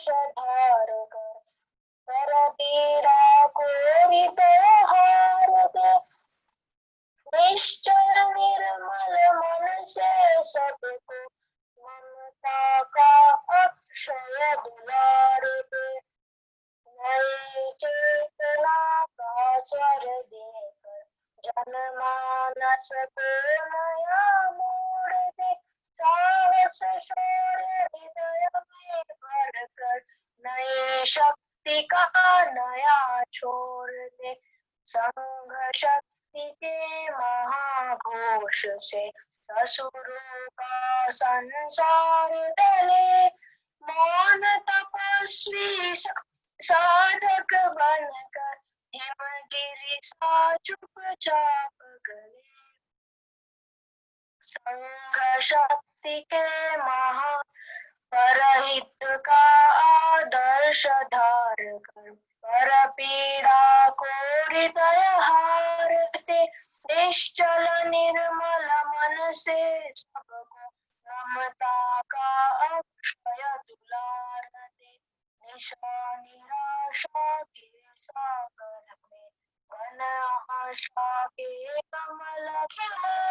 धार कर, पर पीड़ा कोरित हार दे। निश्चल निर्मल मन से सबको ममता का अक्षय दुलार दे। नई चेतना का स्वर देकर जनमानस को नया मोड़ दे। साहस शौर्य हृदय में भरकर नई शक्ति का नया छोर दे। संघ शक्ति के महाघोष से असुरों का संसार डले। मौन तपस्वी साधक बनकर हिमगिरि सा चुपचाप गले। संघ शक्ति के महा परहित का आदर्श धार कर, पर पीड़ा को हृदय हारते। निश्चल निर्मल मन से सबको ममता का अक्षय दुलार दे। निराशा के सागर में घन आशा के कमल खिले।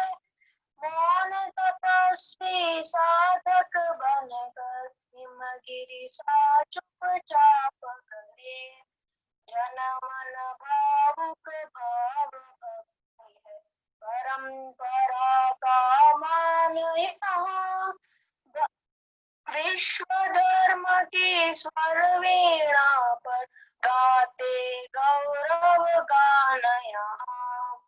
मौन तपस्वी साधक बनकर हिमगिरि सा चुपचाप करे। जन मन भावुक भाव भक्ति है, परंपरा का मान यहाँ। विश्व धर्म की स्वर वीणा पर गाते गौरव गान यहाँ।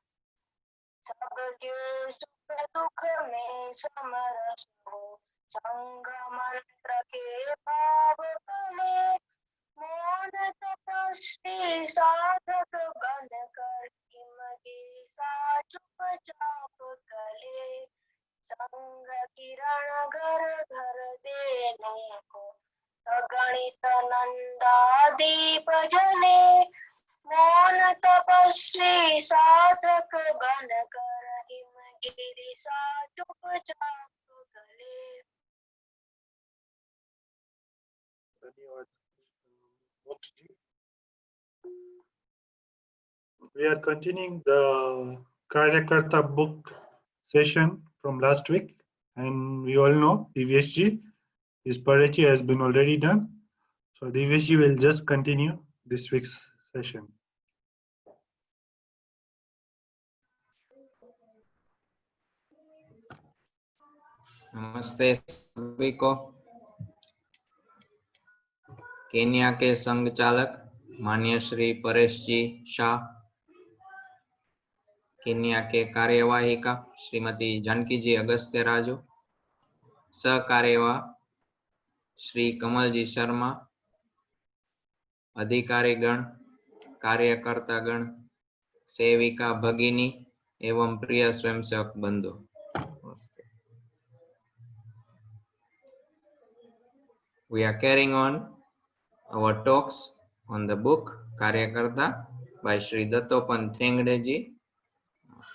सबके सुख दुख में समरस हो, संग मंत्र के भाव फले। मौन तपस्वी साधक बनकर हिमगिरि सा चुपचाप गले। संग किरण घर घर देने को अगणित नंदा दीप जले। मौन तपस्वी साधक बनकर हिमगिरि सा चुपचाप गले। धन्यवाद। We are continuing the Karyakarta book session from last week, and we all know DVSG, his Parachi has been already done. So DVSG will just continue this week's session. नमस्ते सभी को। केन्या के संघ चालक माननीय श्री परेश जी शाह, केन्या के कार्यवाहिका श्रीमती जानकी जी अगस्त्य राजू, सहकार्यवाह श्री कमल जी शर्मा, अधिकारी गण, कार्यकर्ता गण, सेविका भगिनी एवं प्रिय स्वयंसेवक बंधु, we are carrying on our talks on the book Karyakarta by Sri Dattopant Thengadi.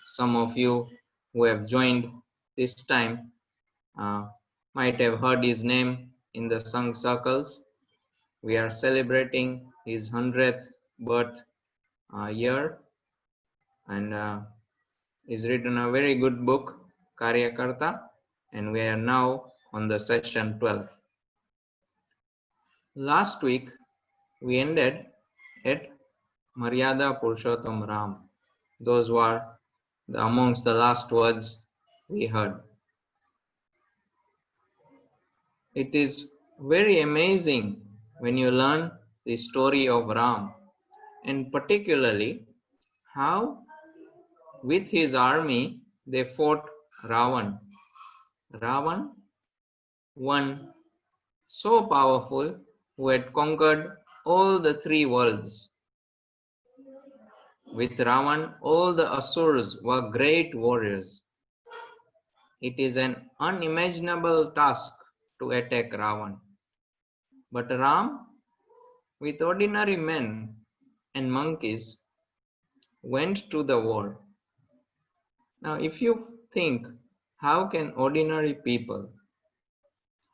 Some of you who have joined this time might have heard his name in the Sangh circles. We are celebrating his 100th birth year, and he's written a very good book, Karyakarta, and we are now on the session 12. Last week, we ended at Maryada Purushottam Ram. Those were amongst the last words we heard. It is very amazing when you learn the story of Ram, and particularly how with his army they fought Ravan. Ravan, one so powerful who had conquered all the three worlds. With Ravan, all the Asuras were great warriors. It is an unimaginable task to attack Ravan. But Ram, with ordinary men and monkeys, went to the war. Now, if you think, how can ordinary people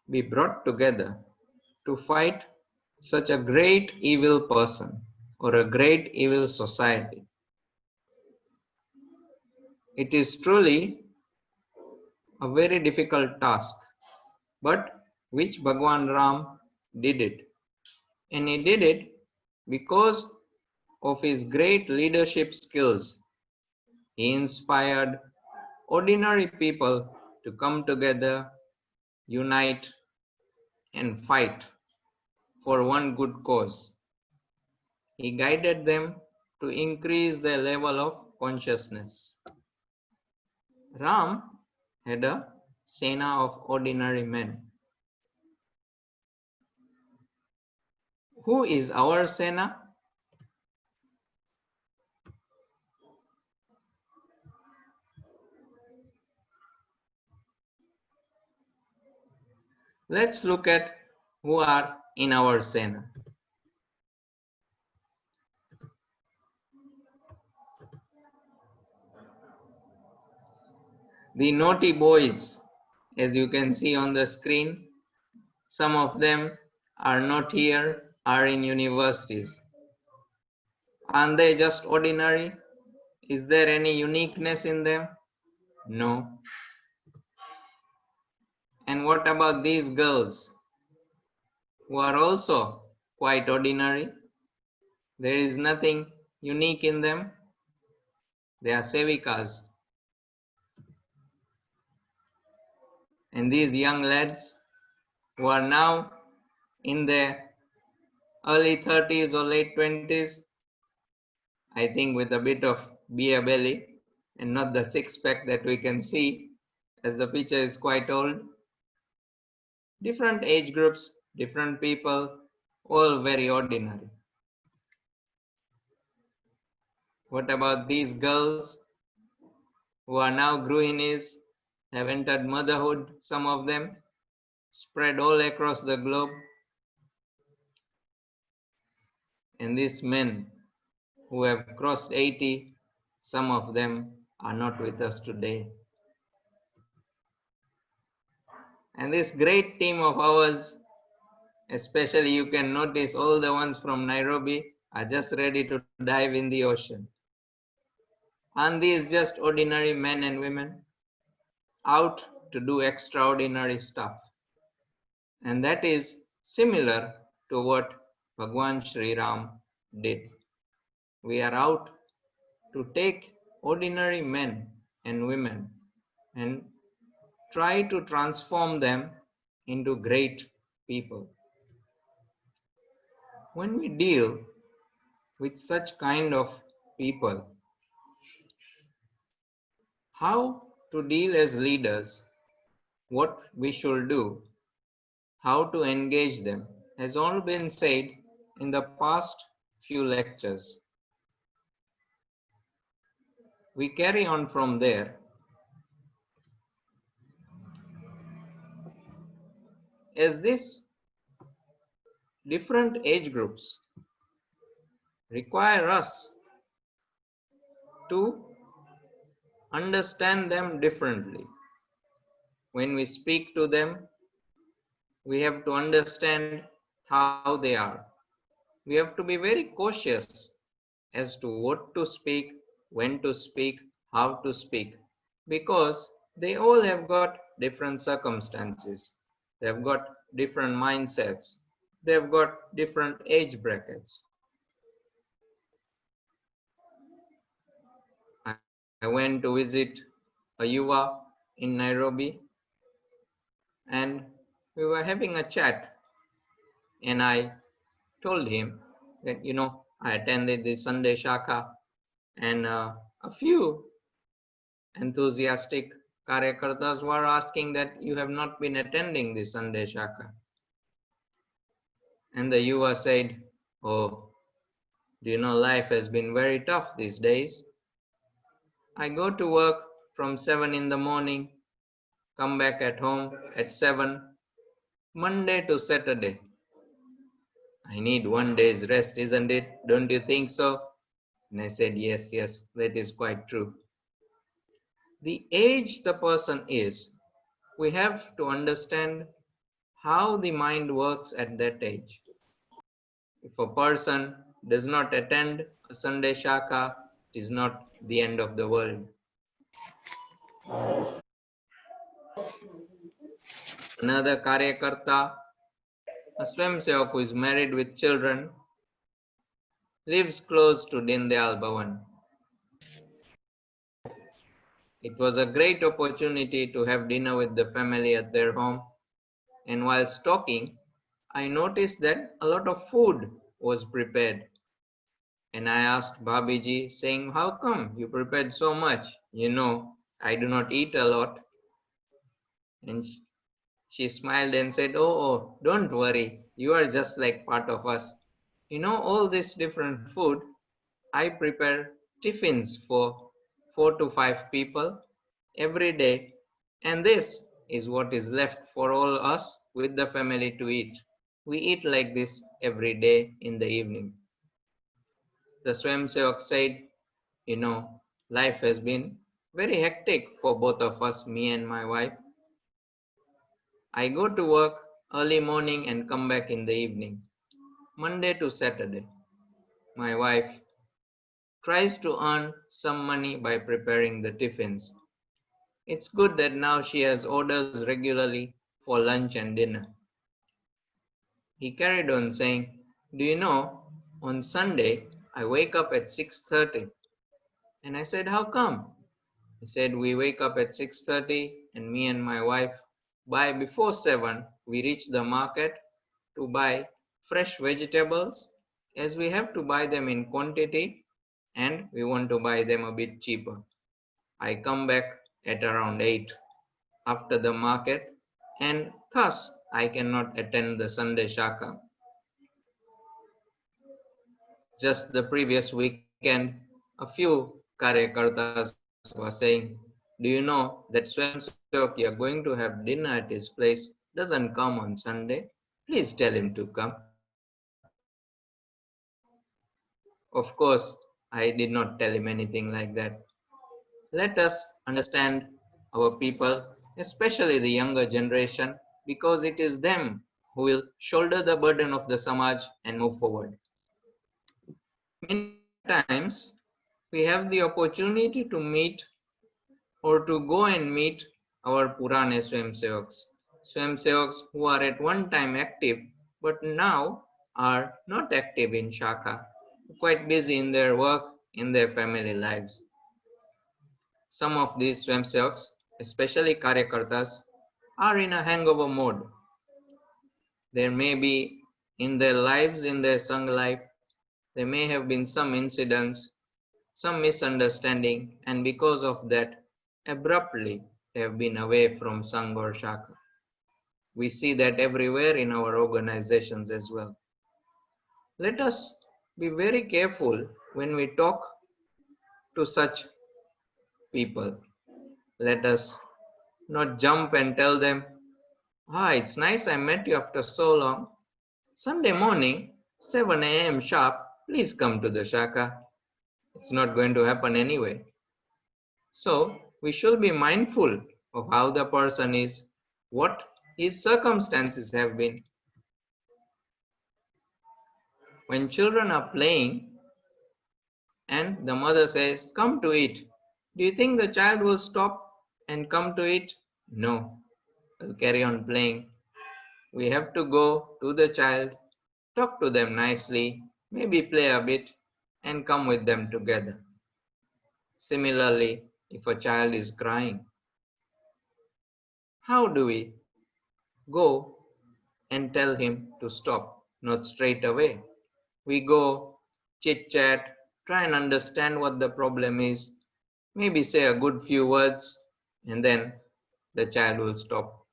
be brought together to fight such a great evil person or a great evil society. It is truly a very difficult task, but which Bhagwan Ram did it. And he did it because of his great leadership skills. He inspired ordinary people to come together, unite, and fight for one good cause. He guided them to increase their level of consciousness. Ram had a Sena of ordinary men. Who is our Sena? Let's look at who are in our Sena. The naughty boys, as you can see on the screen, some of them are not here, are in universities. Aren't they just ordinary? Is there any uniqueness in them? No. And what about these girls who are also quite ordinary? There is nothing unique in them. They are sevikas. And these young lads who are now in their early 30s or late 20s, I think with a bit of beer belly and not the six pack that we can see as the picture is quite old. Different age groups, different people, all very ordinary. What about these girls who are now gruhinis, have entered motherhood, some of them, spread all across the globe? And these men who have crossed 80, some of them are not with us today. And this great team of ours, especially you can notice all the ones from Nairobi are just ready to dive in the ocean. Aren't these just ordinary men and women out to do extraordinary stuff? And that is similar to what Bhagwan Sri Ram did. We are out to take ordinary men and women and try to transform them into great people. When we deal with such kind of people, how to deal as leaders, what we should do, how to engage them, has all been said in the past few lectures. We carry on from there. As these different age groups require us to understand them differently. When we speak to them, we have to understand how they are. We have to be very cautious as to what to speak, when to speak, how to speak, because they all have got different circumstances. They have got different mindsets. They have got different age brackets. I went to visit a Yuva in Nairobi, and we were having a chat, and I told him that, I attended the Sunday Shaka, and a few enthusiastic Karyakartas were asking that you have not been attending the Sunday Shaka. And the Yuva said, oh, do you know life has been very tough these days? I go to work from 7 in the morning, come back at home at 7, Monday to Saturday. I need one day's rest, isn't it? Don't you think so? And I said, yes, that is quite true. The age the person is, we have to understand how the mind works at that age. If a person does not attend a Sunday Shaka, it is not the end of the world. Another Karyakarta, a Swamsevak who is married with children, lives close to Dindayal Bhavan. It was a great opportunity to have dinner with the family at their home, and while talking, I noticed that a lot of food was prepared. And I asked Babiji, saying, "How come you prepared so much? You know, I do not eat a lot." And she smiled and said, "Oh, don't worry. You are just like part of us. You know, all this different food, I prepare tiffins for 4 to 5 people every day. And this is what is left for all us with the family to eat. We eat like this every day in the evening." The Swamsevak said, "You know, life has been very hectic for both of us, me and my wife. I go to work early morning and come back in the evening, Monday to Saturday. My wife tries to earn some money by preparing the tiffins. It's good that now she has orders regularly for lunch and dinner." He carried on saying, "Do you know, on Sunday I wake up at 6:30. And I said, "How come?" He said, "We wake up at 6:30 and me and my wife, by before 7, we reach the market to buy fresh vegetables, as we have to buy them in quantity and we want to buy them a bit cheaper. I come back at around 8 after the market, and thus I cannot attend the Sunday Shaka." Just the previous weekend, a few Karyakartas were saying, "Do you know that Swamsevak you are going to have dinner at his place doesn't come on Sunday? Please tell him to come." Of course, I did not tell him anything like that. Let us understand our people, especially the younger generation, because it is them who will shoulder the burden of the Samaj and move forward. Many times, we have the opportunity to meet or to go and meet our Purane Swamsevaks. Swamsevaks who are at one time active but now are not active in Shaka, quite busy in their work, in their family lives. Some of these Swamsevaks, especially Karyakartas, are in a hangover mode. There may be in their lives, in their Sangh life, there may have been some incidents, some misunderstanding, and because of that, abruptly they have been away from Sangh or Shaka. We see that everywhere in our organizations as well. Let us be very careful when we talk to such people. Let us not jump and tell them, "It's nice I met you after so long. Sunday morning, 7 a.m. sharp, please come to the Shaka." It's not going to happen anyway. So we should be mindful of how the person is, what his circumstances have been. When children are playing and the mother says, "Come to eat," do you think the child will stop and come to eat? No, will carry on playing. We have to go to the child, talk to them nicely, maybe play a bit, and come with them together. Similarly, if a child is crying, how do we go and tell him to stop? Not straight away. We go chit chat, try and understand what the problem is, maybe say a good few words, and then the child will stop.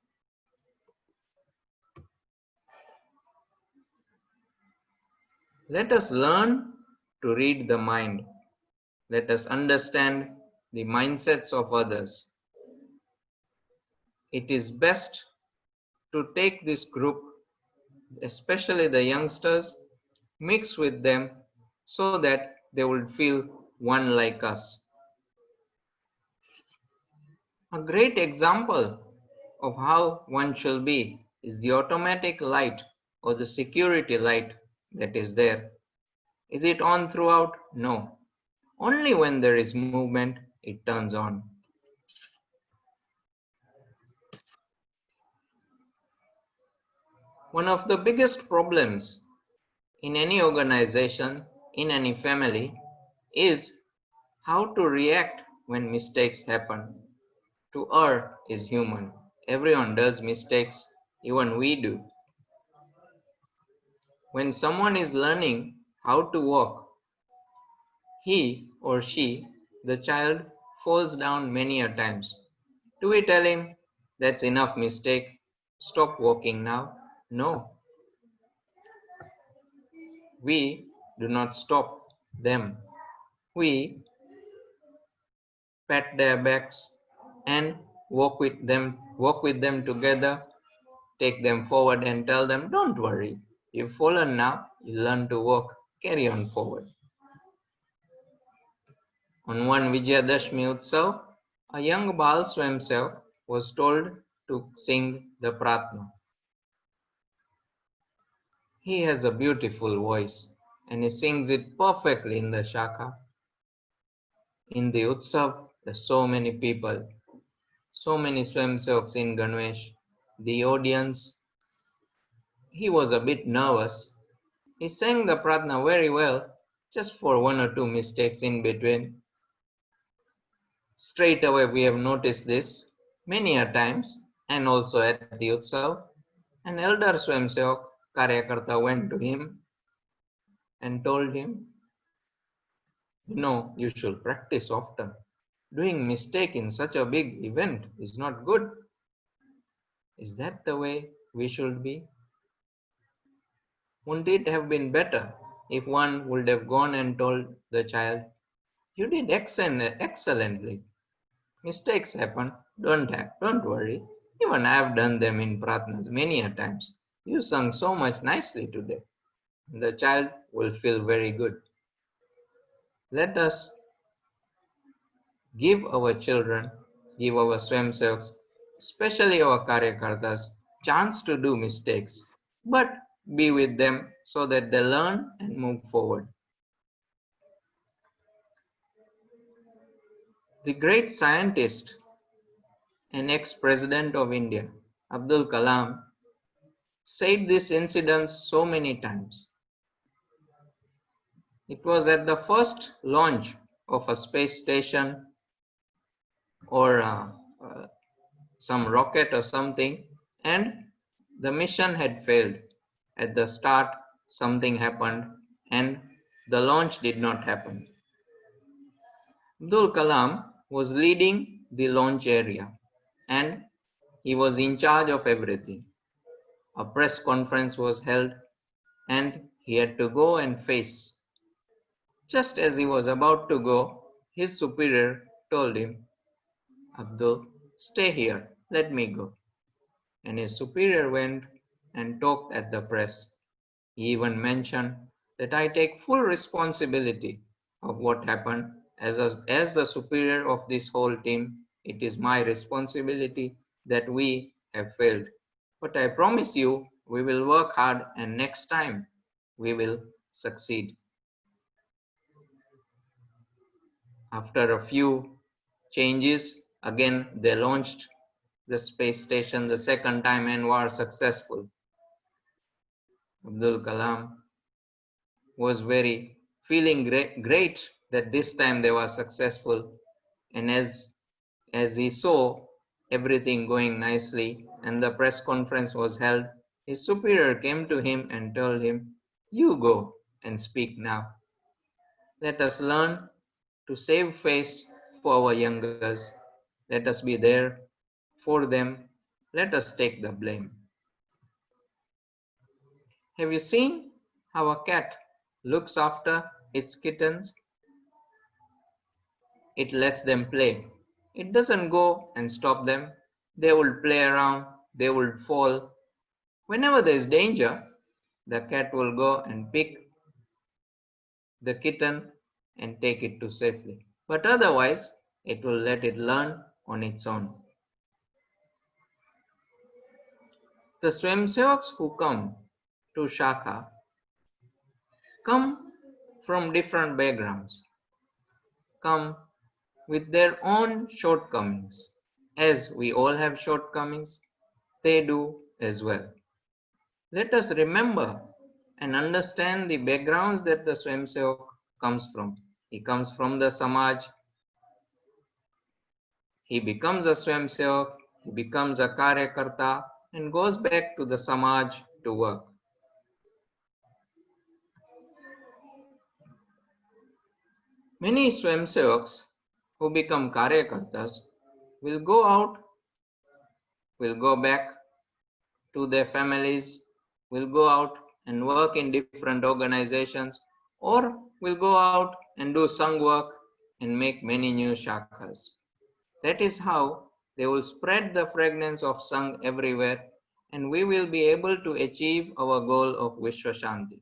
Let us learn to read the mind. Let us understand the mindsets of others. It is best to take this group, especially the youngsters, mix with them so that they would feel one like us. A great example of how one shall be is the automatic light or the security light that is there. Is it on throughout? No. Only when there is movement, it turns on. One of the biggest problems in any organization, in any family, is how to react when mistakes happen. To err is human. Everyone does mistakes, even we do. When someone is learning how to walk, he or she, the child, falls down many a times. Do we tell him, that's enough mistake, stop walking now? No, we do not stop them. We pat their backs and walk with them together, take them forward and tell them, don't worry, you've fallen now, you learn to walk, carry on forward. On one Vijayadashmi Utsav, a young Bal Swayamsevak was told to sing the Pratna. He has a beautiful voice and he sings it perfectly in the Shakha. In the Utsav, there's so many people, so many Swayamsevaks in Ganesh. The audience, he was a bit nervous. He sang the Pratna very well, just for one or two mistakes in between. Straight away we have noticed this many a times, and also at the Utsav. An elder Swayamsevak, Karyakarta, went to him and told him, you should practice often. Doing mistake in such a big event is not good. Is that the way we should be? Wouldn't it have been better if one would have gone and told the child, you did excellently. Mistakes happen, don't worry. Even I have done them in pratnas many a times. You sung so much nicely today. The child will feel very good. Let us give our children, give our Swayamsevaks, especially our Karyakartas, chance to do mistakes, but be with them so that they learn and move forward. The great scientist and ex-president of India, Abdul Kalam, said this incident so many times. It was at the first launch of a space station or some rocket or something, and the mission had failed. At the start, something happened and the launch did not happen. Abdul Kalam was leading the launch area and he was in charge of everything. A press conference was held and he had to go and face. Just as he was about to go, his superior told him, Abdul, stay here, let me go. And his superior went and talked at the press. He even mentioned that I take full responsibility of what happened. As the superior of this whole team, it is my responsibility that we have failed. But I promise you, we will work hard and next time we will succeed. After a few changes, again they launched the space station the second time and were successful. Abdul Kalam was very feeling great that this time they were successful, and as he saw everything going nicely and the press conference was held, his superior came to him and told him, you go and speak now. Let us learn to save face for our youngers. Let us be there for them. Let us take the blame. Have you seen how a cat looks after its kittens? It lets them play. It doesn't go and stop them. They will play around, they will fall. Whenever there is danger, the cat will go and pick the kitten and take it to safely. But otherwise, it will let it learn on its own. The Swayamsevaks who come to Shakha come from different backgrounds, come with their own shortcomings. As we all have shortcomings, they do as well. Let us remember and understand the backgrounds that the Swamsevak comes from. He comes from the Samaj, he becomes a Swamsevak, he becomes a Karyakarta and goes back to the Samaj to work. Many Swamsevaks who become Karyakartas will go out, will go back to their families, will go out and work in different organizations, or will go out and do Sangh work and make many new shakhas. That is how they will spread the fragrance of Sangh everywhere, and we will be able to achieve our goal of Vishwa Shanti.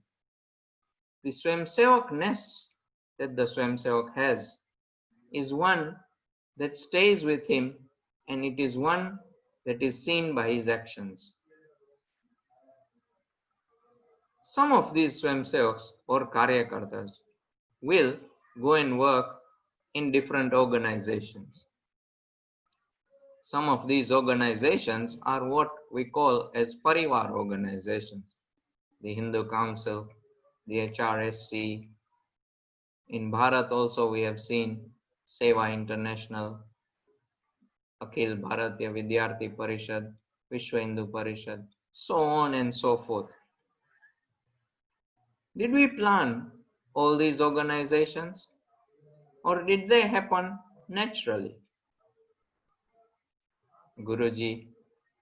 The Swamsevakness that the Swamsevak has is one that stays with him, and it is one that is seen by his actions. Some of these Swamsevaks or Karyakartas will go and work in different organizations. Some of these organizations are what we call as Parivar organizations. The Hindu Council, the HRSC. In Bharat also we have seen Seva International, Akhil Bharatiya Vidyarthi Parishad, Vishwa Hindu Parishad, so on and so forth. Did we plan all these organizations, or did they happen naturally? Guruji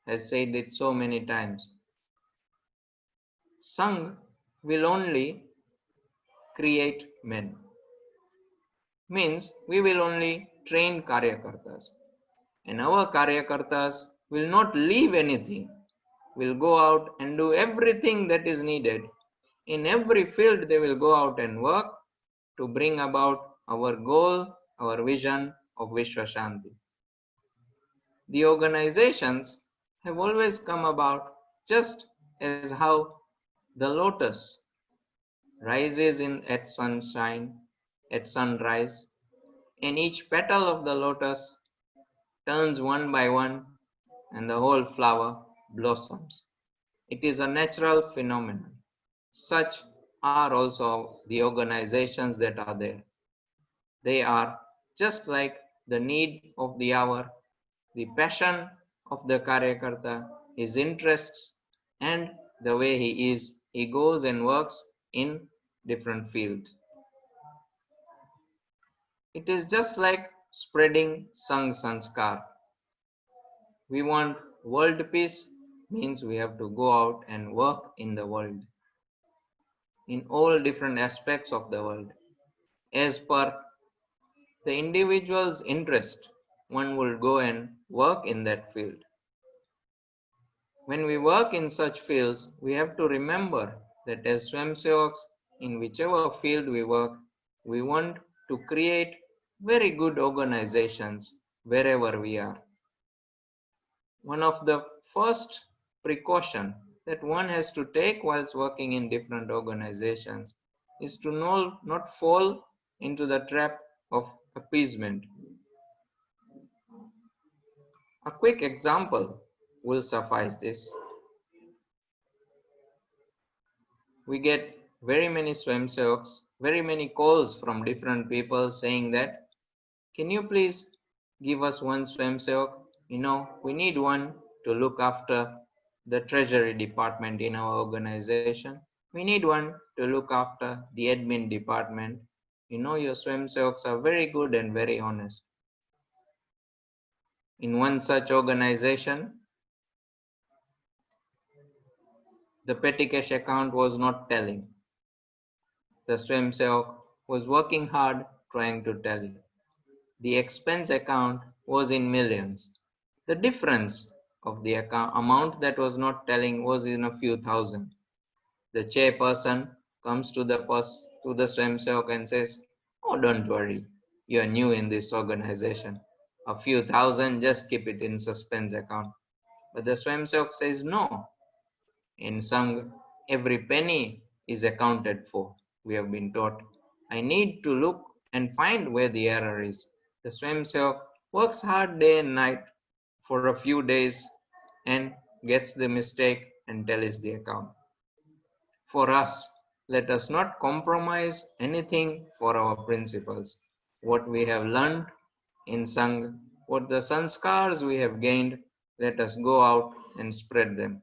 has said it so many times. Sangh will only create men. Means we will only train Karyakartas. And our Karyakartas will not leave anything. Will go out and do everything that is needed. In every field they will go out and work to bring about our goal, our vision of Vishwa Shanti. The organizations have always come about just as how the lotus rises at sunshine, at sunrise, and each petal of the lotus turns one by one and the whole flower blossoms. It is a natural phenomenon. Such are also the organizations that are there. They are just like the need of the hour, the passion of the Karyakarta, his interests, and the way he is. He goes and works in different fields. It is just like spreading Sangh Sanskar. We want world peace, means we have to go out and work in the world, in all different aspects of the world. As per the individual's interest, one will go and work in that field. When we work in such fields, we have to remember that as Swamsevaks, in whichever field we work, we want to create very good organizations wherever we are. One of the first precaution that one has to take whilst working in different organizations is to not fall into the trap of appeasement. A quick example will suffice this. We get very many Swamsevaks, very many calls from different people saying that, can you please give us one Swamsevak? We need one to look after the treasury department in our organization. We need one to look after the admin department. Your Swamsevaks are very good and very honest. In one such organization, the petty cash account was not telling. The Swamsevak was working hard trying to tally. The expense account was in millions. The difference of the amount that was not telling was in a few thousand. The chairperson comes to the Swamsevak and says, "Oh, don't worry, you are new in this organization. A few thousand, just keep it in suspense account." But the Swamsevak says, "No, in Sangh, every penny is accounted for. we have been taught. I need to look and find where the error is. The swamsevak works hard day and night for a few days and gets the mistake and tallies the account. For us, let us not compromise anything for our principles. What we have learned in Sangh, what the sanskars we have gained, let us go out and spread them.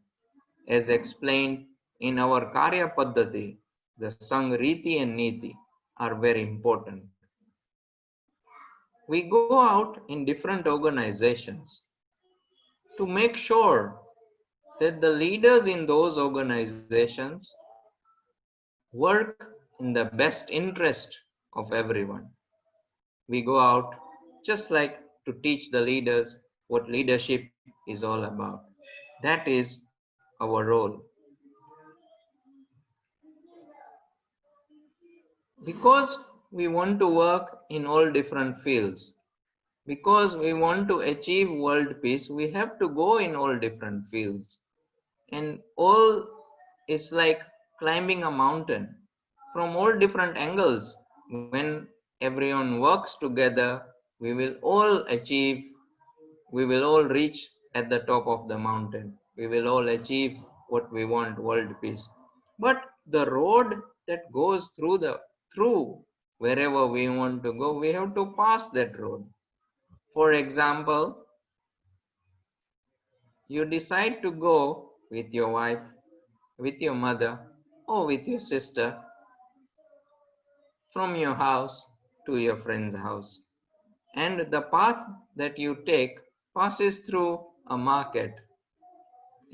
As explained in our Karya Paddhati, the Sangh Riti and Niti are very important. We go out in different organizations to make sure that the leaders in those organizations work in the best interest of everyone. We go out just like to teach the leaders what leadership is all about. That is our role. Because we want to work in all different fields, because we want to achieve world peace, we have to go in all different fields. And all is like climbing a mountain from all different angles. When everyone works together, we will all achieve, we will all reach at the top of the mountain. We will all achieve what we want, world peace. But the road that goes through wherever we want to go, we have to pass that road. For example, you decide to go with your wife, with your mother, or with your sister from your house to your friend's house. And the path that you take passes through a market.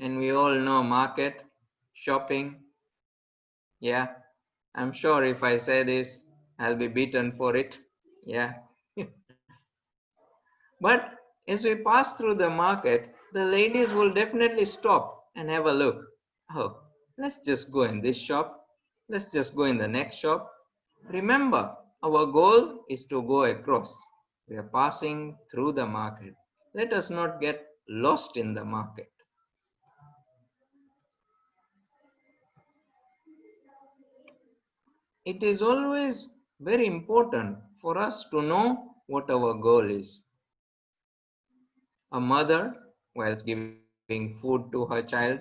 And we all know market, shopping. Yeah, I'm sure if I say this, I'll be beaten for it. Yeah. But as we pass through the market, the ladies will definitely stop and have a look. Oh, let's just go in this shop. Let's just go in the next shop. Remember, our goal is to go across. We are passing through the market. Let us not get lost in the market. It is always very important for us to know what our goal is. A mother, whilst giving food to her child,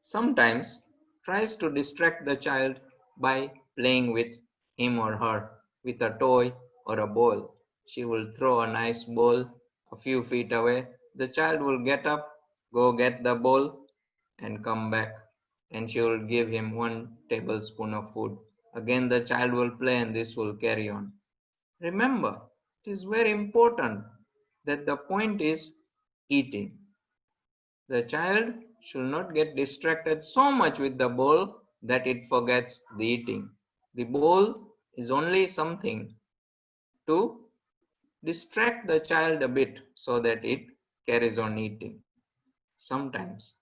sometimes tries to distract the child by playing with him or her with a toy or a ball. She will throw a nice ball a few feet away. The child will get up, go get the ball, and come back, and she will give him 1 tablespoon of food. Again, the child will play, and this will carry on. Remember, it is very important that the point is eating. The child should not get distracted so much with the bowl that it forgets the eating. The bowl is only something to distract the child a bit so that it carries on eating. Sometimes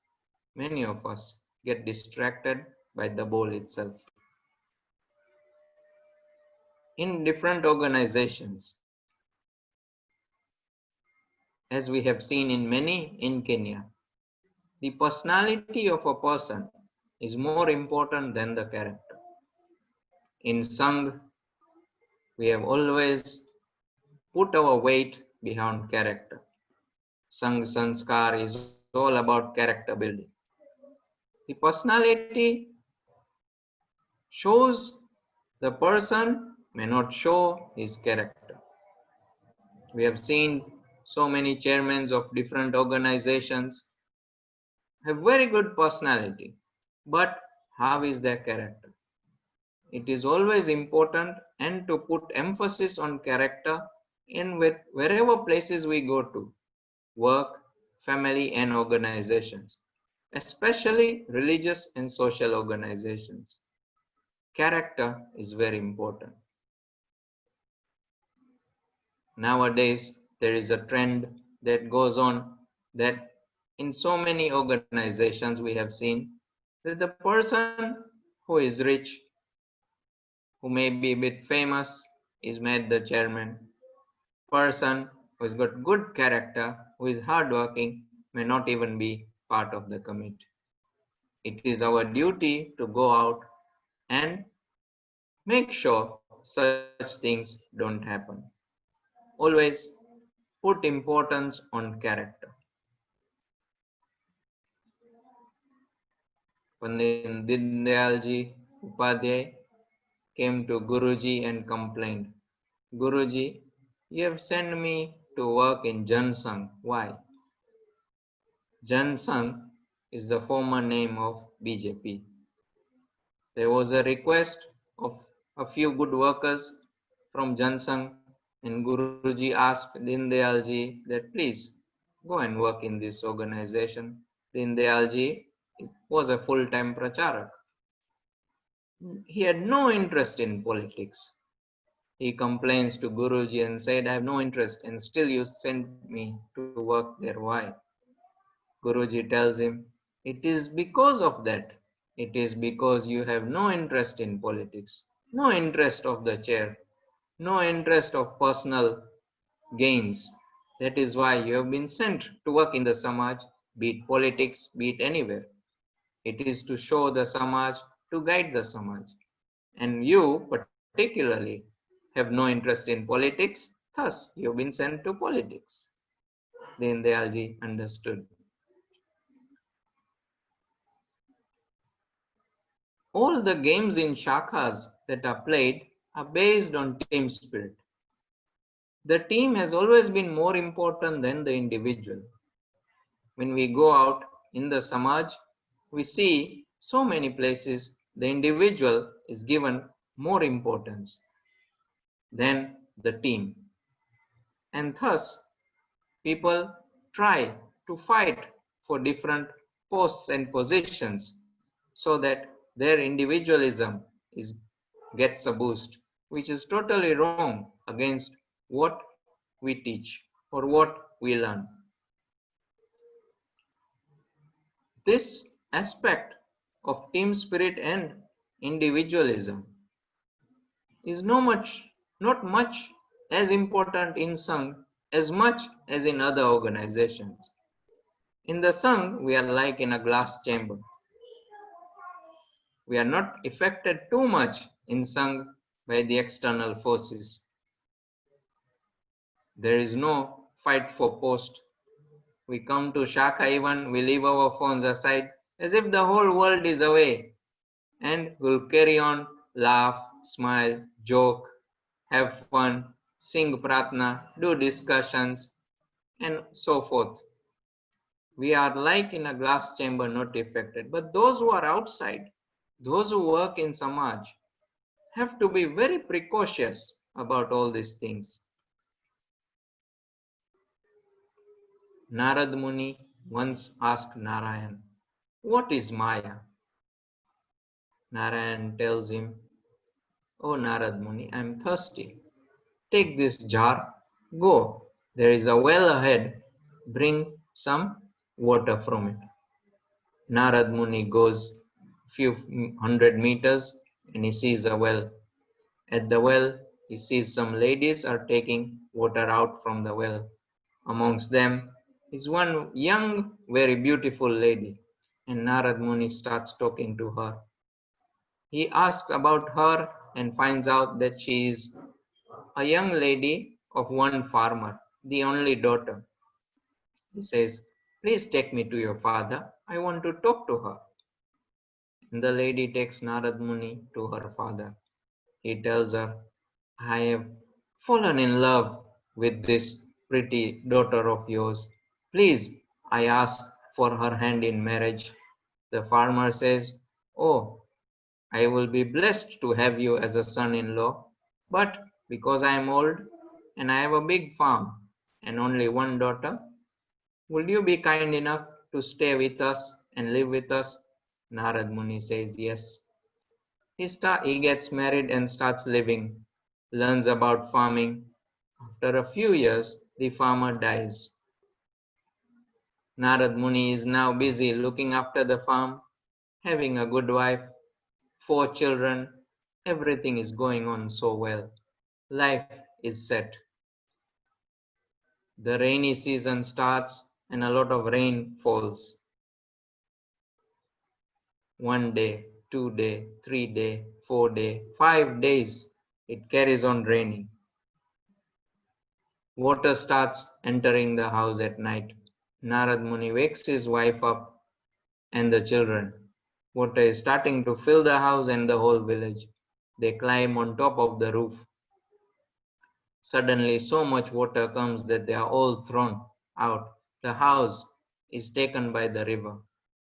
many of us get distracted by the bowl itself. In different organizations, as we have seen in many in Kenya, the personality of a person is more important than the character. In Sangh, we have always put our weight behind character. Sangh Sanskar is all about character building. The personality shows the person may not show his character. We have seen so many chairmen of different organizations have very good personality, but how is their character? It is always important and to put emphasis on character in wherever places we go to, work, family and organizations, especially religious and social organizations. Character is very important. Nowadays, there is a trend that goes on that in so many organizations we have seen that the person who is rich, who may be a bit famous, is made the chairman. Person who has got good character, who is hardworking, may not even be part of the committee. It is our duty to go out and Make sure such things don't happen. Always put importance on character. Pandit Dindayalji Upadhyay came to Guruji and complained, Guruji, you have sent me to work in Jansangh. Why? Jansangh is the former name of BJP. There was a request of a few good workers from Jansangh, and Guruji asked Dindayalji that please go and work in this organization. Dindayalji was a full-time pracharak. He had no interest in politics. He complains to Guruji and said, I have no interest, and still you sent me to work there. Why? Guruji tells him, it is because of that. It is because you have no interest in politics, no interest of the chair, no interest of personal gains. That is why you have been sent to work in the Samaj, be it politics, be it anywhere. It is to show the Samaj, to guide the Samaj. And you, particularly, have no interest in politics, thus you have been sent to politics. Deen Dayalji understood. All the games in shakhas that are played are based on team spirit. The team has always been more important than the individual. When we go out in the Samaj, we see so many places the individual is given more importance than the team. And thus, people try to fight for different posts and positions so that their individualism gets a boost, which is totally wrong against what we teach or what we learn. This aspect of team spirit and individualism is not much as important in Sangh as much as in other organizations. In the Sangh, we are like in a glass chamber. We are not affected too much in Sangh by the external forces. There is no fight for post. We come to Shakha even, we leave our phones aside as if the whole world is away, and we'll carry on, laugh, smile, joke, have fun, sing pratna, do discussions, and so forth. We are like in a glass chamber, not affected. But those who are outside, those who work in Samaj, have to be very precautious about all these things. Narad Muni once asked Narayan, what is Maya? Narayan tells him, oh Narad Muni, I am thirsty. Take this jar, go. There is a well ahead. Bring some water from it. Narad Muni goes a few hundred meters and he sees a well. At the well, he sees some ladies are taking water out from the well. Amongst them is one young, very beautiful lady, and Narad Muni starts talking to her. He asks about her and finds out that she is a young lady of one farmer, the only daughter. He says, please take me to your father. I want to talk to her. And the lady takes Narad Muni to her father. He tells her, I have fallen in love with this pretty daughter of yours. Please, I ask for her hand in marriage. The farmer says, oh, I will be blessed to have you as a son-in-law, but because I am old and I have a big farm and only one daughter, will you be kind enough to stay with us and live with us? Narad Muni says yes. He gets married and starts living, learns about farming. After a few years, the farmer dies. Narad Muni is now busy looking after the farm, having a good wife, 4 children. Everything is going on so well. Life is set. The rainy season starts and a lot of rain falls. 1 day, 2 day, 3 day, 4 days, 5 days, it carries on raining. Water starts entering the house at night. Narad Muni wakes his wife up and the children. Water is starting to fill the house and the whole village. They climb on top of the roof. Suddenly, so much water comes that they are all thrown out. The house is taken by the river.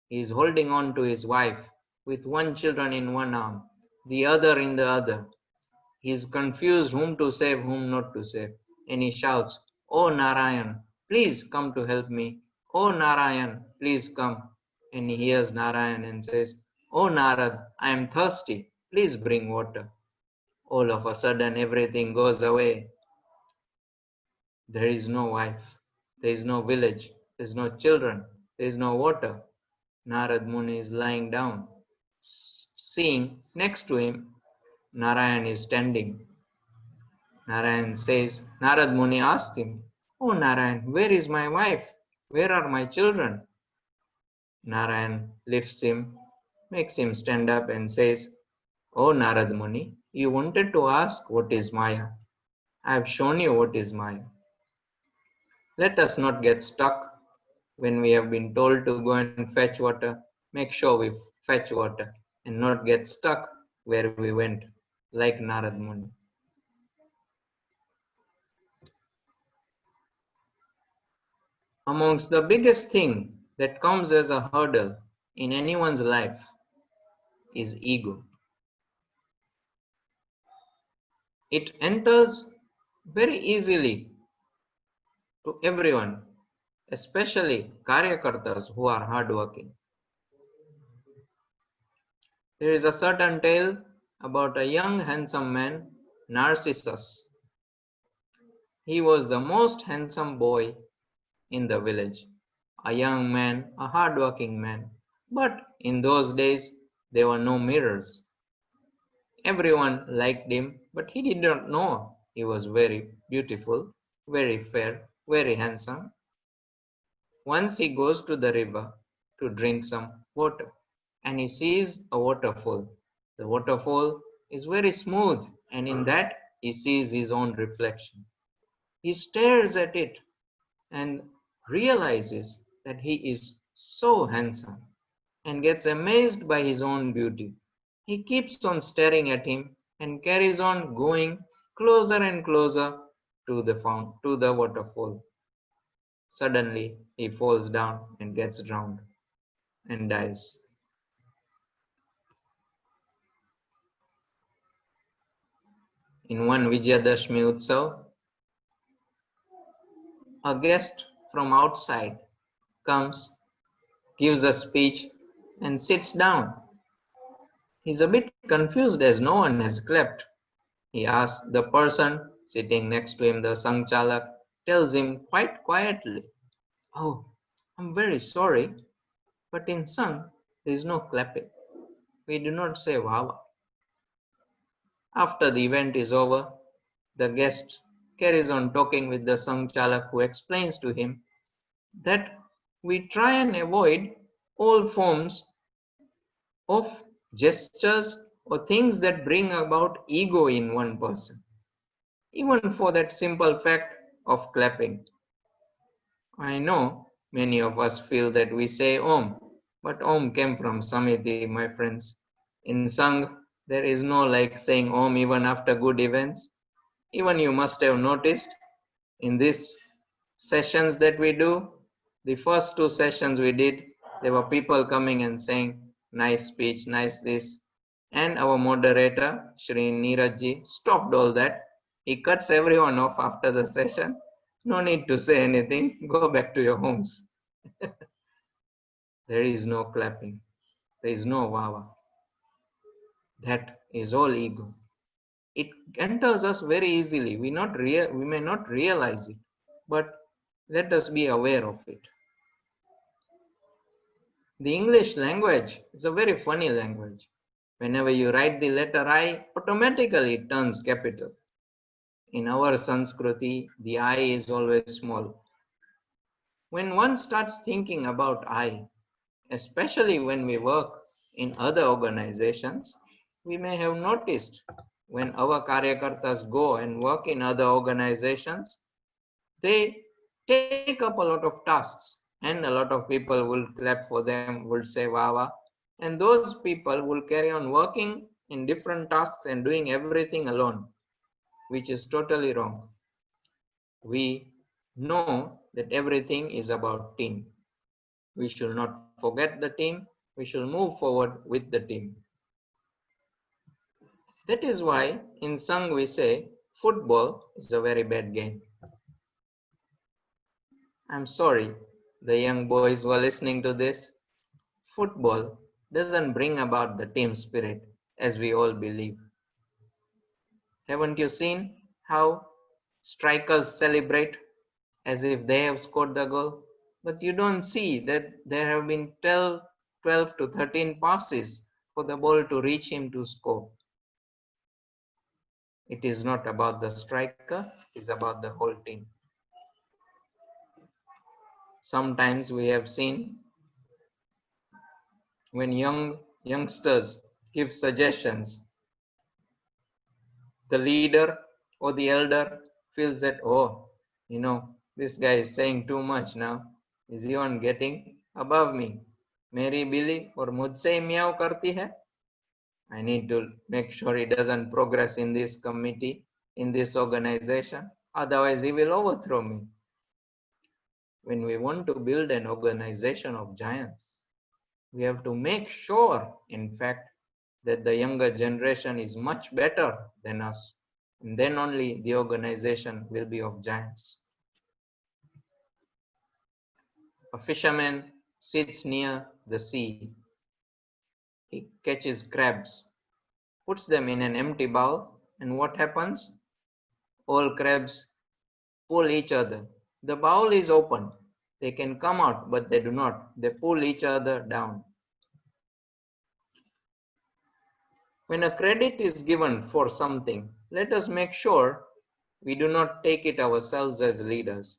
He is holding on to his wife with one children in one arm, the other in the other. He is confused whom to save, whom not to save. And he shouts, "Oh Narayan, please come to help me. Oh Narayan, please come." And he hears Narayan and says, "Oh Narad, I am thirsty. Please bring water." All of a sudden, everything goes away. There is no wife. There is no village. There is no children. There is no water. Narad Muni is lying down. Seeing next to him, Narayan is standing. Narayan says, Narad Muni asked him, "Oh Narayan, where is my wife? Where are my children?" Narayan lifts him, makes him stand up and says, "Oh Narad Muni, you wanted to ask what is Maya. I have shown you what is Maya. Let us not get stuck when we have been told to go and fetch water. Make sure we fetch water and not get stuck where we went, like Narad Muni." Amongst the biggest thing that comes as a hurdle in anyone's life is ego. It enters very easily to everyone, especially Karyakartas who are hardworking. There is a certain tale about a young handsome man, Narcissus. He was the most handsome boy in the village, a young man, a hardworking man. But in those days, there were no mirrors. Everyone liked him, but he did not know he was very beautiful, very fair, very handsome. Once he goes to the river to drink some water, and he sees a waterfall. The waterfall is very smooth, and in that he sees his own reflection. He stares at it and realizes that he is so handsome and gets amazed by his own beauty. He keeps on staring at him and carries on going closer and closer to the waterfall. Suddenly, he falls down and gets drowned and dies. In one Vijayadashmi Utsav, a guest from outside comes, gives a speech, and sits down. He's a bit confused as no one has clapped. He asks the person sitting next to him, the Sangchalak, tells him quite quietly, "Oh, I'm very sorry, but in Sang there is no clapping. We do not say Wawa." After the event is over, the guest carries on talking with the Sangchalak, who explains to him that we try and avoid all forms of gestures or things that bring about ego in one person, even for that simple fact of clapping. I know many of us feel that we say Om, but Om came from Samiti, my friends. In Sangh, there is no like saying Om even after good events. Even you must have noticed in these sessions that we do, the first two sessions we did, there were people coming and saying, "Nice speech, nice this." And our moderator, Shri Neerajji, stopped all that. He cuts everyone off after the session. No need to say anything. Go back to your homes. There is no clapping. There is no wawa. That is all ego. It enters us very easily. We may not realize it, but let us be aware of it. The English language is a very funny language. Whenever you write the letter I, automatically it turns capital. In our Sanskriti, the I is always small. When one starts thinking about I, especially when we work in other organizations, we may have noticed when our Karyakartas go and work in other organizations, they take up a lot of tasks and a lot of people will clap for them, will say wah wah. And those people will carry on working in different tasks and doing everything alone, which is totally wrong. We know that everything is about team. We should not forget the team. We should move forward with the team. That is why in Sangh we say football is a very bad game. I'm sorry, the young boys who are listening to this. Football doesn't bring about the team spirit as we all believe. Haven't you seen how strikers celebrate as if they have scored the goal? But you don't see that there have been 12 to 13 passes for the ball to reach him to score. It is not about the striker, it is about the whole team. Sometimes we have seen when youngsters give suggestions, the leader or the elder feels that, oh, this guy is saying too much now. Is he on getting above me? Meri Billy or mujhse meow karti hai? I need to make sure he doesn't progress in this committee, in this organization. Otherwise, he will overthrow me. When we want to build an organization of giants, we have to make sure, in fact, that the younger generation is much better than us. And then only the organization will be of giants. A fisherman sits near the sea. He catches crabs, puts them in an empty bowl, and what happens? All crabs pull each other. The bowl is open. They can come out, but they do not. They pull each other down. When a credit is given for something, let us make sure we do not take it ourselves as leaders.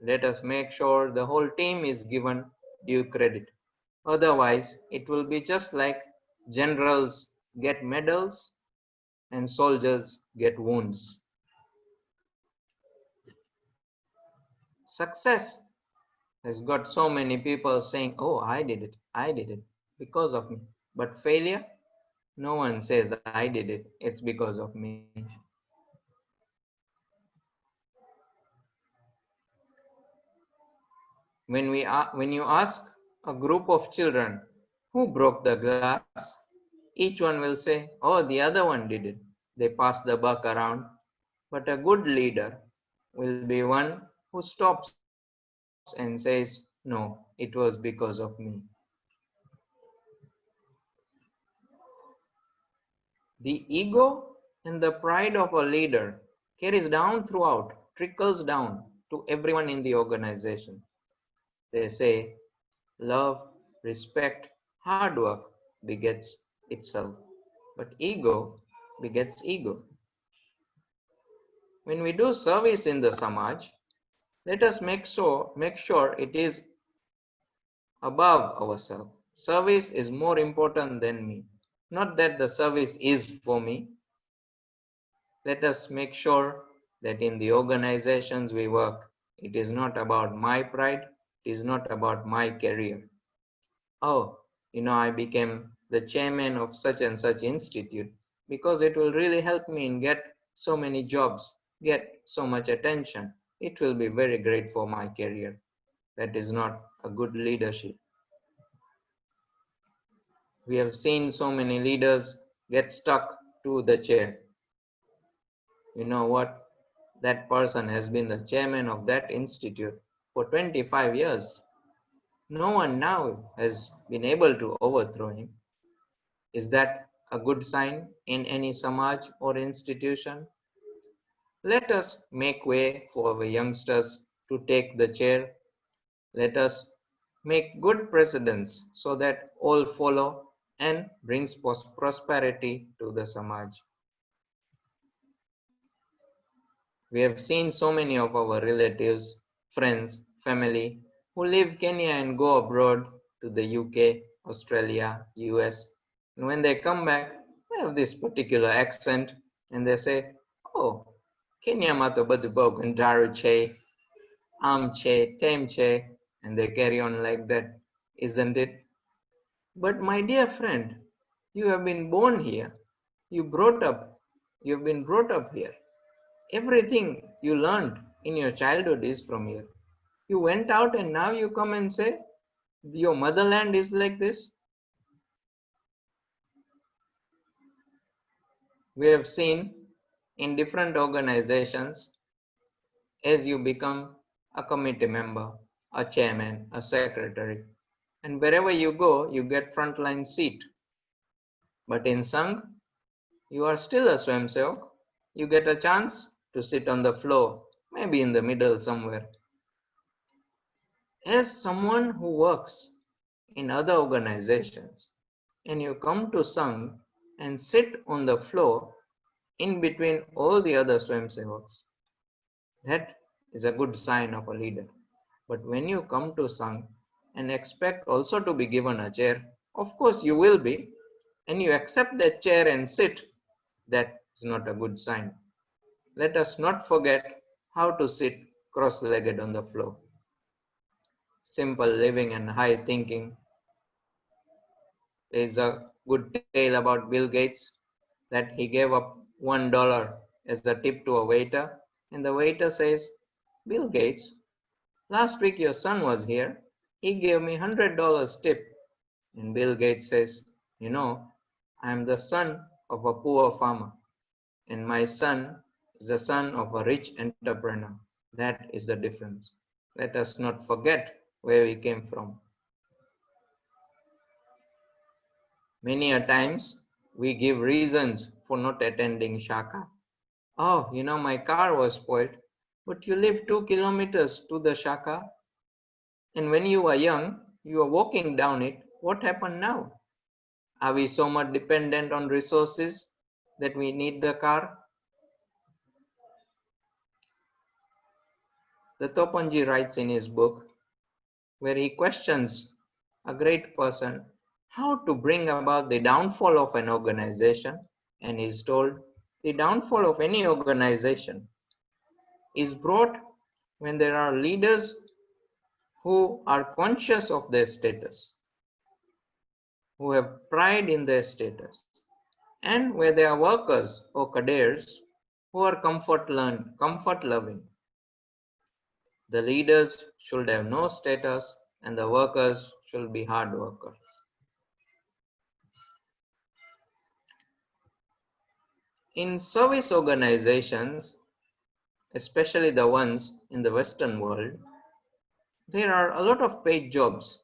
Let us make sure the whole team is given due credit. Otherwise, it will be just like generals get medals and soldiers get wounds. Success has got so many people saying, oh, I did it because of me. But failure, no one says I did it, it's because of me. When you ask a group of children who broke the glass, each one will say, oh, the other one did it. They pass the buck around. But a good leader will be one who stops and says, no, it was because of me. The ego and the pride of a leader carries down throughout, trickles down to everyone in the organization. They say, love, respect, hard work begets itself. But ego begets ego. When we do service in the Samaj, let us make sure it is above ourselves. Service is more important than me. Not that the service is for me. Let us make sure that in the organizations we work, it is not about my pride, it is not about my career. Oh, I became the chairman of such and such institute because it will really help me in get so many jobs, get so much attention. It will be very great for my career. That is not a good leadership. We have seen so many leaders get stuck to the chair. You know what? That person has been the chairman of that institute for 25 years. No one now has been able to overthrow him. Is that a good sign in any Samaj or institution? Let us make way for our youngsters to take the chair. Let us make good precedents so that all follow and brings prosperity to the Samaj. We have seen so many of our relatives, friends, family who leave Kenya and go abroad to the UK, Australia, US. And when they come back, They have this particular accent and they say, oh, Kenya mato badu bau gandaru che, am che, tem che, and they carry on like that, isn't it? But my dear friend, you have been born here. You have been brought up here. Everything you learned in your childhood is from here. You went out and now you come and say, your motherland is like this. We have seen in different organizations, as you become a committee member, a chairman, a secretary, and wherever you go, you get frontline seat. But in Sangh, you are still a swamsevak. You get a chance to sit on the floor, maybe in the middle somewhere. As someone who works in other organizations, and you come to Sangh and sit on the floor in between all the other swamsevaks, that is a good sign of a leader. But when you come to Sangh and expect also to be given a chair, of course you will be, and you accept that chair and sit, that is not a good sign. Let us not forget how to sit cross-legged on the floor. Simple living and high thinking. There is a good tale about Bill Gates that he gave up $1 as a tip to a waiter, and the waiter says, Bill Gates, last week your son was here. He gave me $100 tip. And Bill Gates says, you know, I am the son of a poor farmer, and my son is the son of a rich entrepreneur. That is the difference. Let us not forget where we came from. Many a times we give reasons for not attending Shaka. Oh, you know, my car was spoiled, but you live 2 kilometers to the Shaka. And when you were young, you were walking down it. What happened now? Are we so much dependent on resources that we need the car? Dattopant writes in his book, where he questions a great person how to bring about the downfall of an organization, and he is told the downfall of any organization is brought when there are leaders who are conscious of their status, who have pride in their status, and where there are workers or cadres who are comfort loving. The leaders should have no status and the workers should be hard workers. In service organizations, especially the ones in the Western world, there are a lot of paid jobs.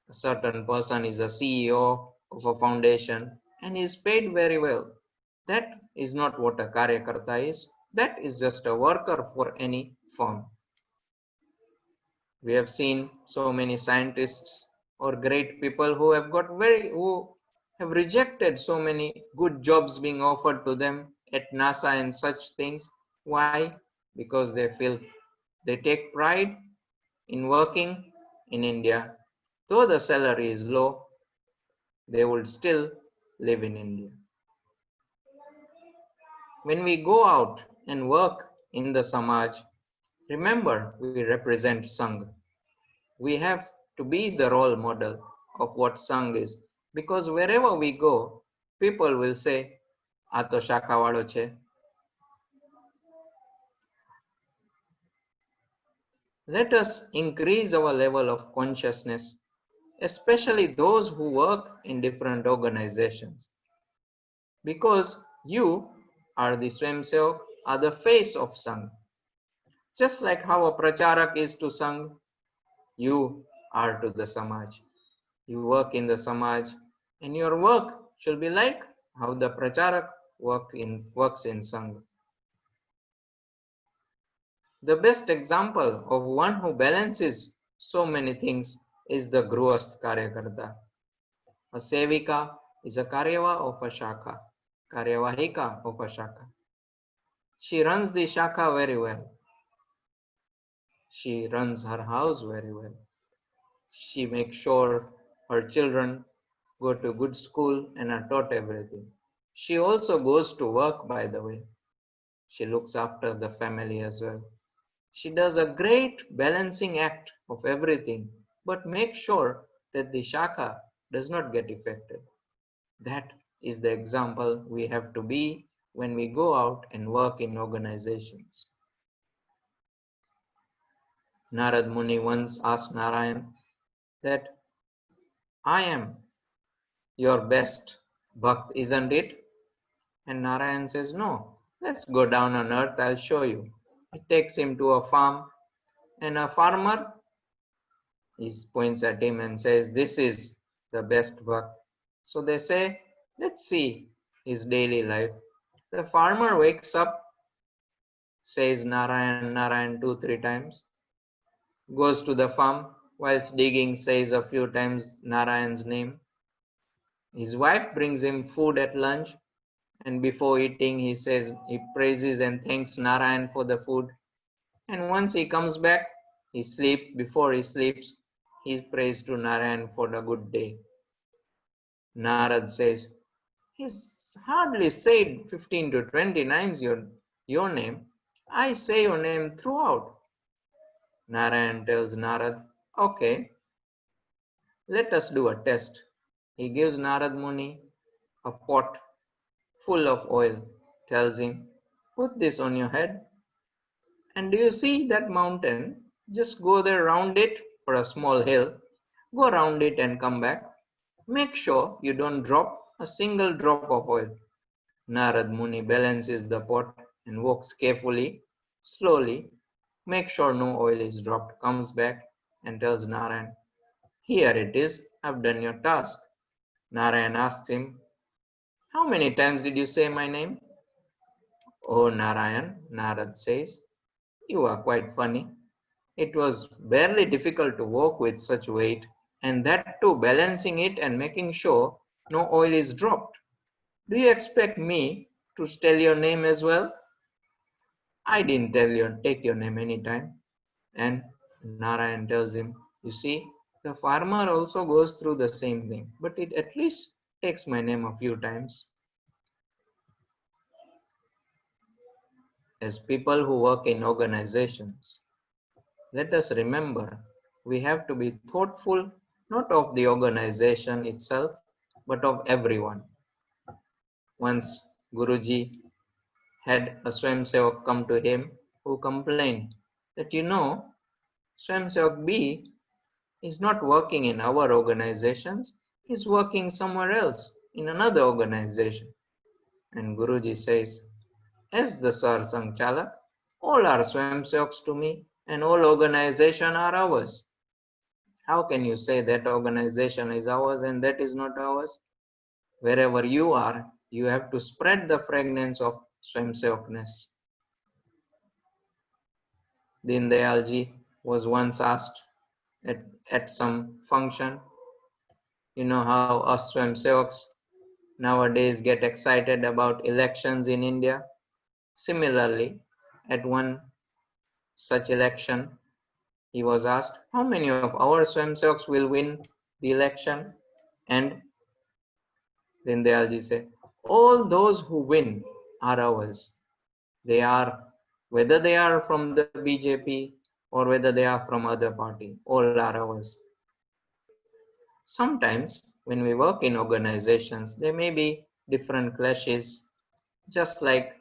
A certain person is a CEO of a foundation and is paid very well. That is not what a Karyakarta is. That is just a worker for any firm. We have seen so many scientists or great people who have rejected so many good jobs being offered to them at NASA and such things. Why? Because they feel they take pride in working in India. Though the salary is low, they would still live in India. When we go out and work in the Samaj, remember we represent Sangh. We have to be the role model of what Sangh is, because wherever we go, people will say, "Aa to Shaka walo che." Let us increase our level of consciousness, especially those who work in different organizations, because you are the Swamsevak, are the face of Sangh. Just like how a pracharak is to Sangh, you are to the Samaj. You work in the Samaj, and your work should be like how the pracharak works in Sangh. The best example of one who balances so many things is the Grihasth Karyakarta. A Sevika is a Karyava of a Shaka, Karyavahika of a Shaka. She runs the Shaka very well. She runs her house very well. She makes sure her children go to good school and are taught everything. She also goes to work, by the way. She looks after the family as well. She does a great balancing act of everything, but makes sure that the shaka does not get affected. That is the example we have to be when we go out and work in organizations. Narad Muni once asked Narayan that, I am your best bhakt, isn't it? And Narayan says, no, let's go down on earth, I'll show you. He takes him to a farm, and a farmer, he points at him and says, this is the best bhakt. So they say, let's see his daily life. The farmer wakes up, says Narayan, Narayan 2-3 times, goes to the farm, whilst digging says a few times Narayan's name. His wife brings him food at lunch, and before eating he says he praises and thanks Narayan for the food. And once he comes back, before he sleeps, he prays to Narayan for the good day. Narad says, he's hardly said 15 to 20 times your name. I say your name throughout. Narayan tells Narad, okay, let us do a test. He gives Narad Muni a pot full of oil, tells him, put this on your head. And do you see that mountain? Just go there round it for a small hill. Go round it and come back. Make sure you don't drop a single drop of oil. Narad Muni balances the pot and walks carefully, slowly, make sure no oil is dropped, comes back and tells Narayan, here it is, I've done your task. Narayan asks him, how many times did you say my name? Oh Narayan, Narad says, you are quite funny. It was barely difficult to walk with such weight, and that too balancing it and making sure no oil is dropped. Do you expect me to tell your name as well? I didn't take your name any time. And Narayan tells him, you see, the farmer also goes through the same thing, but it at least takes my name a few times. As people who work in organizations, let us remember we have to be thoughtful not of the organization itself, but of everyone. Once Guruji had a Swamsevak come to him who complained that, Swamsevak B is not working in our organizations, he's working somewhere else in another organization. And Guruji says, as the Sar Sangchalak, all are Swamsevaks to me and all organizations are ours. How can you say that organization is ours and that is not ours? Wherever you are, you have to spread the fragrance of Swamsevakness. Deen Dayalji was once asked at some function, you know how us Swamsevaks nowadays get excited about elections in India. Similarly, at one such election, he was asked, how many of our Swamsevaks will win the election? And then Dayalji said, all those who win are ours. They are, whether they are from the BJP or whether they are from other party, all are ours. Sometimes when we work in organizations, there may be different clashes, just like,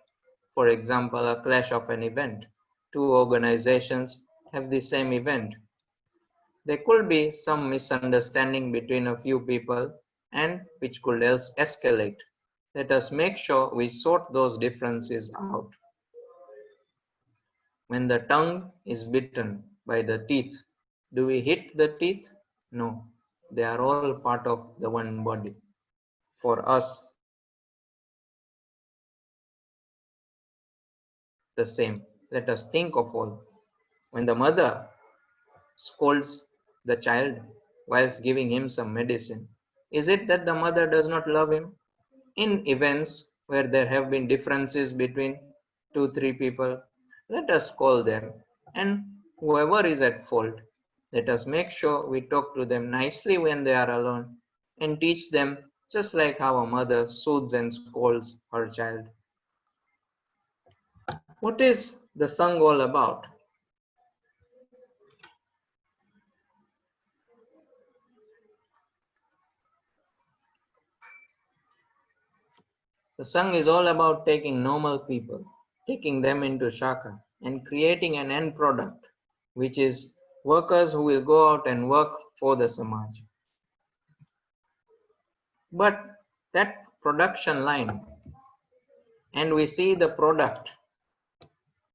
for example, a clash of an event. Two organizations have the same event. There could be some misunderstanding between a few people and which could else escalate. Let us make sure we sort those differences out. When the tongue is bitten by the teeth, do we hit the teeth? No, they are all part of the one body. For us, the same. Let us think of all. When the mother scolds the child whilst giving him some medicine, is it that the mother does not love him? In events where there have been differences between 2-3 people, let us call them, and whoever is at fault, let us make sure we talk to them nicely when they are alone and teach them just like how a mother soothes and scolds her child. What is the Sangh all about? The Sangh is all about taking normal people, taking them into Shaka, and creating an end product, which is workers who will go out and work for the Samaj. But that production line, and we see the product,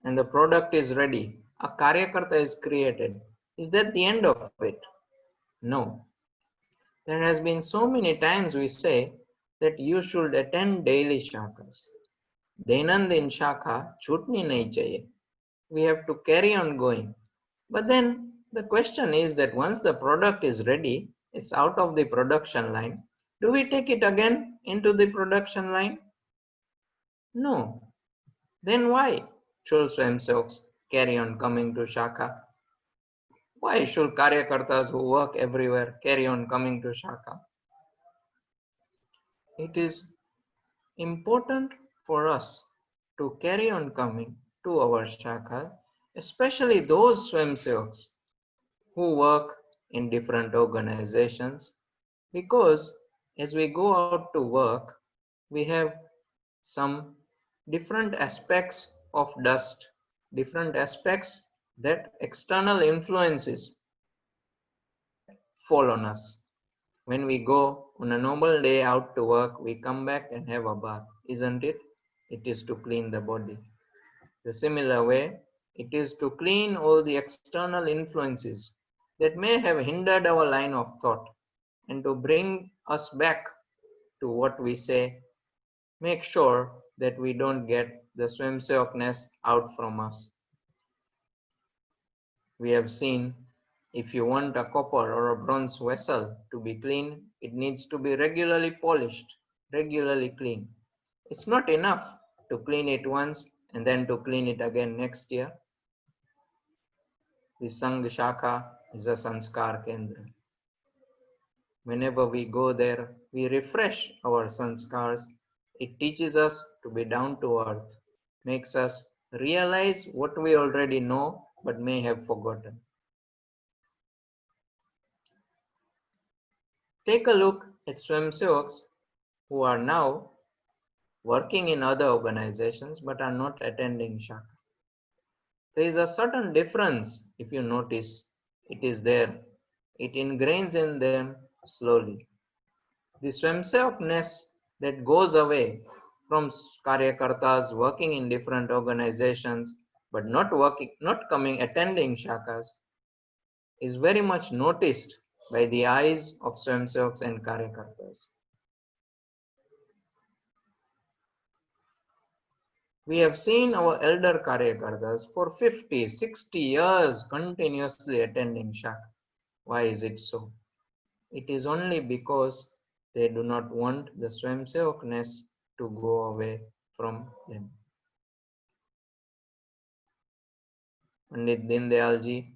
and the product is ready, a Karyakarta is created. Is that the end of it? No. There has been so many times we say that you should attend daily shakas. Dainandin shaka chutni nahi chahiye. We have to carry on going. But then the question is that once the product is ready, it's out of the production line. Do we take it again into the production line? No. Then why should swayamsevaks carry on coming to shaka? Why should Karyakartas who work everywhere carry on coming to shaka? It is important for us to carry on coming to our shaka, especially those swayamsevaks who work in different organizations, because as we go out to work, we have some different aspects of dust, different aspects that external influences fall on us. When we go on a normal day out to work, we come back and have a bath, isn't it? It is to clean the body. The similar way, it is to clean all the external influences that may have hindered our line of thought and to bring us back to what we say, make sure that we don't get the swayamsevakness out from us. We have seen if you want a copper or a bronze vessel to be clean, it needs to be regularly polished, regularly cleaned. It's not enough to clean it once and then to clean it again next year. The Sangh Shaka is a Sanskar Kendra. Whenever we go there, we refresh our sanskars. It teaches us to be down to earth, makes us realize what we already know but may have forgotten. Take a look at swayamsevaks who are now working in other organizations but are not attending Shaka. There is a certain difference if you notice. It is there. It ingrains in them slowly. The swayamsevakness that goes away from Karyakartas working in different organizations but not attending Shakas is very much noticed by the eyes of swayamsevaks and Karyakartas. We have seen our elder Karyakartas for 50, 60 years continuously attending Shaka. Why is it so? It is only because they do not want the swayamsevakness to go away from them. Pandit Deendayalji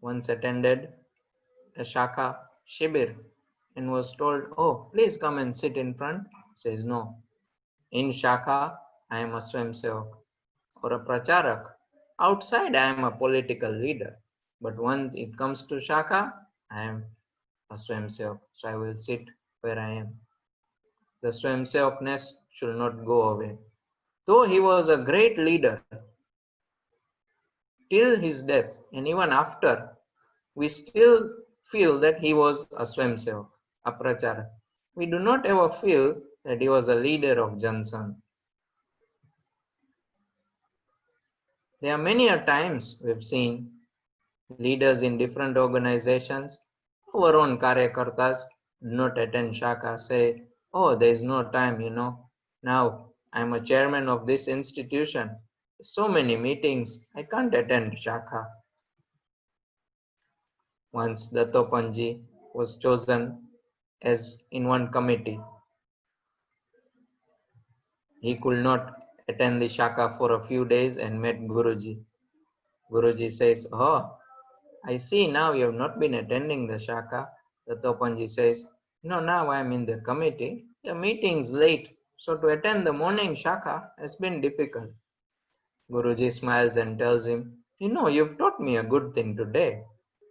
once attended a Shaka Shibir and was told, "Oh, please come and sit in front." Says, "No. In Shaka, I am a swayamsevak or a pracharak. Outside, I am a political leader. But once it comes to Shaka, I am a swayamsevak. So I will sit where I am." The swayamsevakness should not go away. Though he was a great leader, till his death and even after, we still feel that he was a swayamsevak, a pracharak. We do not ever feel that he was a leader of Jansangh. There are many a times we've seen leaders in different organizations, our own Karyakartas do not attend Shaka, say, "Oh, there is no time, Now I'm a chairman of this institution. So many meetings, I can't attend Shaka." Once Dattopant was chosen as in one committee. He could not attend the Shaka for a few days and met Guruji. Guruji says, "Oh, I see now you have not been attending the Shaka." Dattopant says, No, now I'm in the committee. The meeting's late, so to attend the morning shaka has been difficult. Guruji smiles and tells him, "You know, you've taught me a good thing today."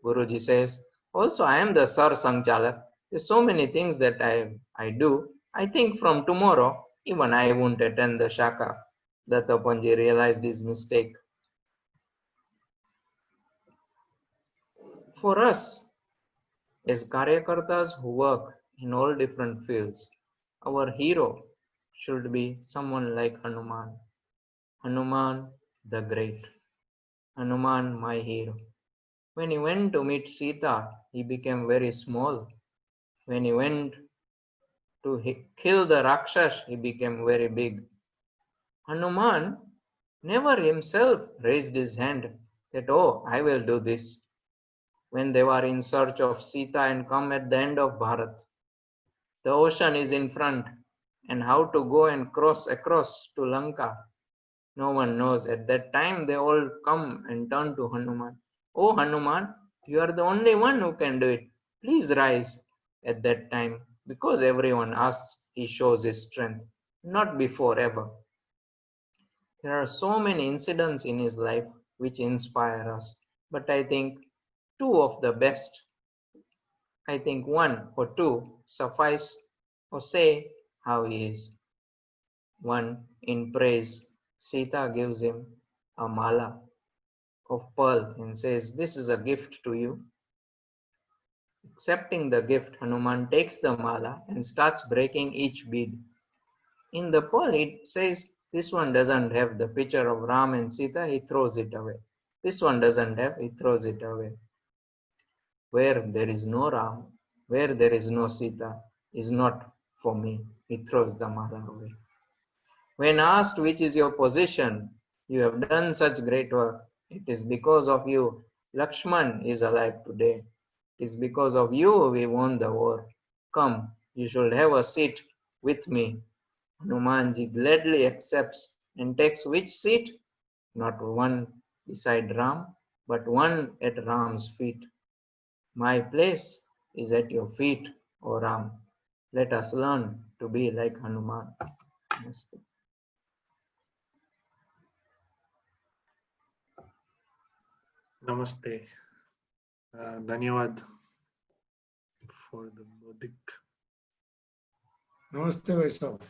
Guruji says, "Also, I am the Sar Sangchalak. There's so many things that I do. I think from tomorrow, even I won't attend the shaka." Dattopant realized his mistake. For us, as Karyakartas who work in all different fields, our hero should be someone like Hanuman. Hanuman the Great. Hanuman, my hero. When he went to meet Sita, he became very small. When he went to kill the Rakshas, he became very big. Hanuman never himself raised his hand that, oh, I will do this. When they were in search of Sita and come at the end of Bharat, the ocean is in front, and how to go and cross across to Lanka, no one knows. At that time, they all come and turn to Hanuman. Oh, Hanuman, you are the only one who can do it. Please rise. At that time, because everyone asks, he shows his strength. Not before ever. There are so many incidents in his life which inspire us. But I think two of the best, I think one or two suffice or say how he is. One, in praise, Sita gives him a mala of pearl and says, "This is a gift to you." Accepting the gift, Hanuman takes the mala and starts breaking each bead. In the pearl, it says, "This one doesn't have the picture of Ram and Sita," he throws it away. This one doesn't have, he throws it away. Where there is no Ram, where there is no Sita, is not for me. He throws the mala away. When asked which is your position, you have done such great work. It is because of you Lakshman is alive today. It is because of you we won the war. Come, you should have a seat with me. Hanumanji gladly accepts and takes which seat? Not one beside Ram, but one at Ram's feet. My place is at your feet, O Ram. Let us learn to be like Hanuman. Namaste. Namaste. Dhanyavad for the Bauddhik. Namaste, Vaishnav.